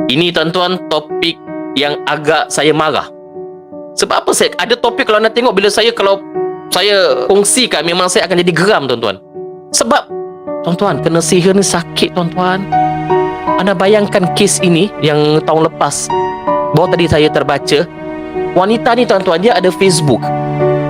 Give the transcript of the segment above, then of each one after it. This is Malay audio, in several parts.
Ini tuan-tuan topik yang agak saya marah. Sebab apa saya ada topik kalau anda tengok bila kalau saya kongsikan memang saya akan jadi geram tuan-tuan. Sebab tuan-tuan kena sihir ni sakit tuan-tuan. Anda bayangkan kes ini yang tahun lepas. Baru tadi saya terbaca. Wanita ni tuan-tuan dia ada Facebook.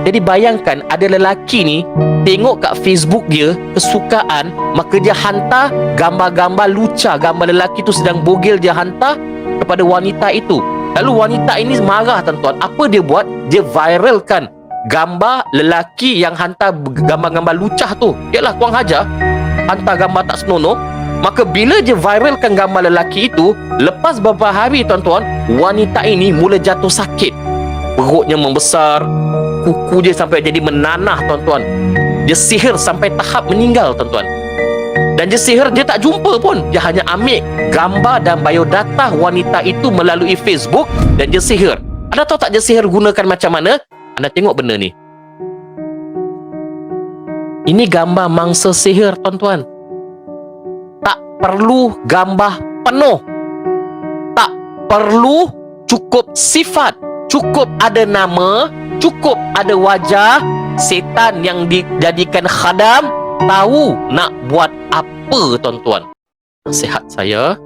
Jadi bayangkan ada lelaki ni tengok kat Facebook dia kesukaan, maka dia hantar gambar-gambar lucah, gambar lelaki tu sedang bogel dia hantar kepada wanita itu. Lalu wanita ini marah tuan-tuan. Apa dia buat? Dia viralkan gambar lelaki yang hantar gambar-gambar lucah tu. Yalah kurang hajar, hantar gambar tak senonoh. Maka bila dia viralkan gambar lelaki itu, lepas beberapa hari tuan-tuan, wanita ini mula jatuh sakit. Perutnya membesar, kuku dia sampai jadi menanah tuan-tuan. Dia sihir sampai tahap meninggal tuan-tuan. Dan dia sihir, dia tak jumpa pun. Dia hanya ambil gambar dan biodata wanita itu melalui Facebook dan dia sihir. Anda tahu tak dia sihir gunakan macam mana? Anda tengok benda ni. Ini gambar mangsa sihir tuan-tuan. Tak perlu gambar penuh. Tak perlu cukup sifat. Cukup ada nama, cukup ada wajah. Setan yang dijadikan khadam tahu nak buat apa tuan-tuan. Nasihat saya,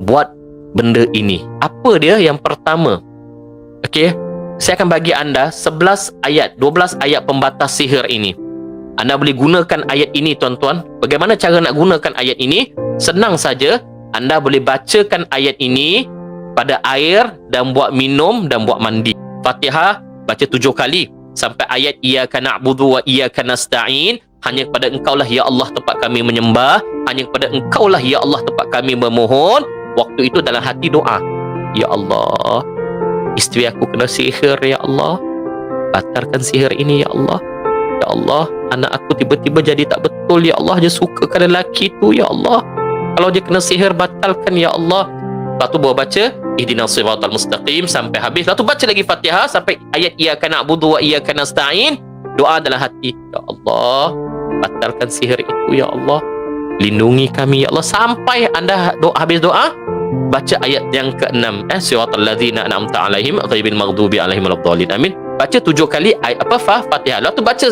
buat benda ini. Apa dia? Yang pertama, okey, saya akan bagi anda 11 ayat, 12 ayat pembatas sihir ini. Anda boleh gunakan ayat ini tuan-tuan. Bagaimana cara nak gunakan ayat ini? Senang saja. Anda boleh bacakan ayat ini pada air dan buat minum dan buat mandi. Fatihah baca 7 kali sampai ayat iyyaka na'budu wa iyyaka nasta'in. Hanya kepada engkaulah ya Allah tempat kami menyembah, hanya kepada engkaulah ya Allah tempat kami memohon. Waktu itu dalam hati doa, ya Allah, isteri aku kena sihir ya Allah, batalkan sihir ini ya Allah. Ya Allah, anak aku tiba-tiba jadi tak betul ya Allah, dia suka pada lelaki tu ya Allah. Kalau dia kena sihir, batalkan ya Allah. Lepas tu baru baca ihdinas siratal mustaqim sampai habis. Lepas tu baca lagi Fatihah sampai ayat iyyaka na'budu wa iyyaka nasta'in. Doa dalam hati, ya Allah, batalkan sihir itu ya Allah, lindungi kami ya Allah. Sampai anda habis doa, baca ayat yang ke-6, siratal ladzina an'amta alaihim ghairil maghdubi alaihim waladdallin. Amin. Baca 7 kali ayat Fatihah. Lepas tu baca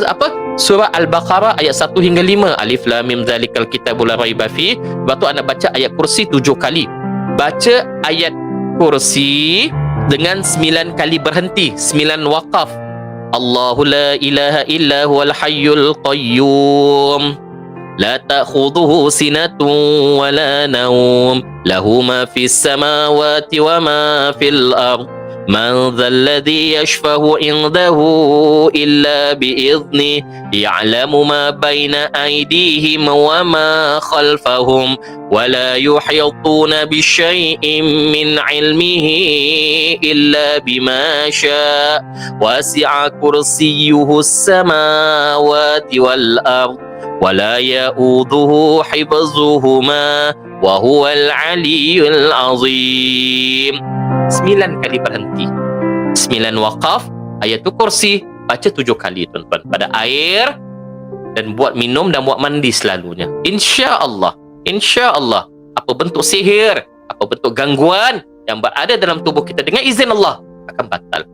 surah Al-Baqarah ayat 1 hingga 5. Alif lam mim zalikal kitabul la raiba fi. Lepas tu anda baca ayat kursi 7 kali. Baca ayat kursi dengan 9 kali berhenti, 9 waqaf. Allahu la ilaha illa huwal hayyul qayyum la ta'khudhuhu sinatun wa la nawm lahu ma fis samawati wa ma fil ard man dhal ladzi yashfa'u 'indahu illa bi idhni ya'lamu ma baina aydihim wa ma khalfahum wa la yuhituna bi syai'in min 'ilmihi illa bima syaa wasi'a kursiyyuhu as-samawati wal ard wa la ya'uduhu hifdhuhuma wa huwal 'aliyyul 'azim. 9 kali berhenti, 9 waqaf, ayatul kursi baca 7 kali tuan-tuan pada air dan buat minum dan buat mandi selalunya. Insya-Allah, insya-Allah apa bentuk sihir, apa bentuk gangguan yang berada dalam tubuh kita dengan izin Allah akan batal.